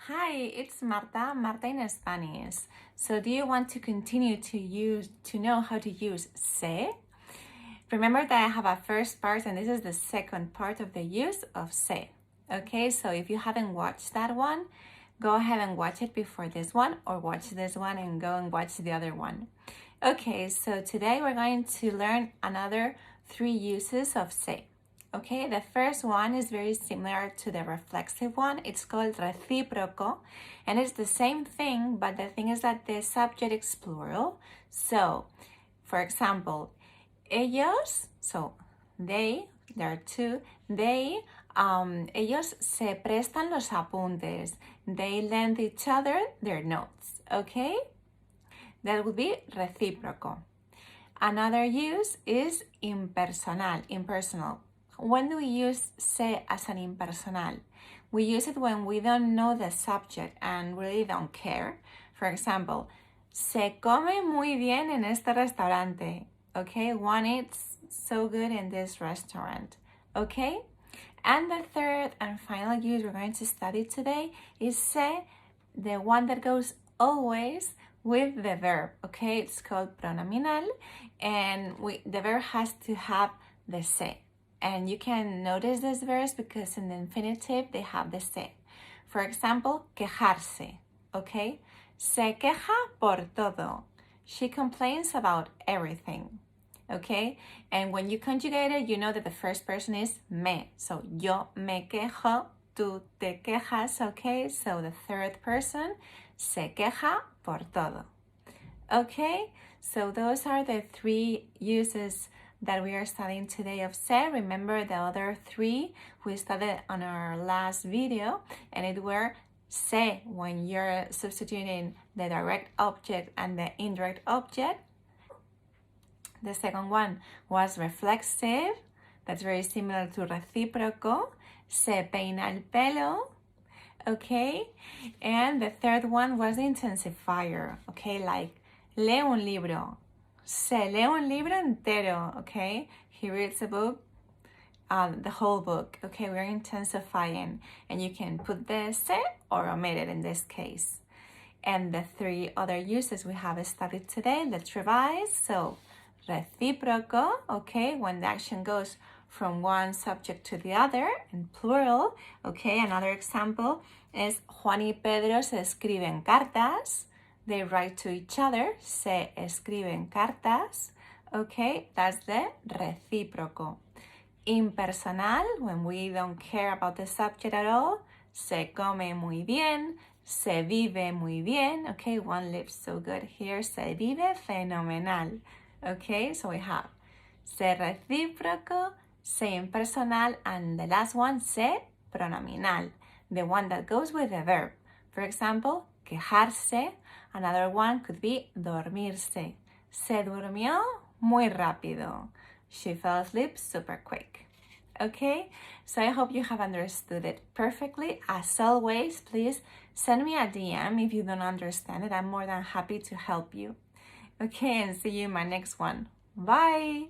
Hi, it's Marta in Spanish. So do you want to continue to know how to use se? Remember that I have a first part and this is the second part of the use of se. Okay, so if you haven't watched that one, go ahead and watch it before this one, or watch this one and go and watch the other one. Okay, so today we're going to learn another 3 uses of se. Okay, the first one is very similar to the reflexive one. It's called recíproco, and it's the same thing, but the thing is that the subject is plural. So, for example, ellos, so they, there are 2, ellos se prestan los apuntes. They lend each other their notes, okay? That would be recíproco. Another use is impersonal. When do we use se as an impersonal? We use it when we don't know the subject and really don't care. For example, se come muy bien en este restaurante. Okay, one eats so good in this restaurant. Okay? And the third and final use we're going to study today is se, the one that goes always with the verb. Okay, it's called pronominal, and the verb has to have the se. And you can notice these verbs because in the infinitive they have the se. For example, quejarse, okay? Se queja por todo. She complains about everything, okay? And when you conjugate it, you know that the first person is me. So yo me quejo, tú te quejas, okay? So the third person, se queja por todo. Okay, so those are the 3 uses that we are studying today of se. Remember the other 3 we studied on our last video, and it were se when you're substituting the direct object and the indirect object. The second one was reflexive. That's very similar to recíproco. Se peina el pelo. Okay, and the third one was intensifier. Okay, like lee un libro. Se lee un libro entero, okay? He reads a book, the whole book, okay? We're intensifying, and you can put the se or omit it in this case. And the 3 other uses we have studied today, let's revise. So, recíproco, okay? When the action goes from one subject to the other, in plural, okay? Another example is Juan y Pedro se escriben cartas. They write to each other, se escriben cartas, okay? That's the recíproco. Impersonal, when we don't care about the subject at all, se come muy bien, se vive muy bien, okay? One lives so good here, se vive fenomenal, okay? So we have se recíproco, se impersonal, and the last one, se pronominal, the one that goes with the verb. For example, quejarse. Another one could be dormirse. Se durmió muy rápido. She fell asleep super quick. Okay, so I hope you have understood it perfectly. As always, please send me a DM if you don't understand it. I'm more than happy to help you. Okay, and see you in my next one. Bye!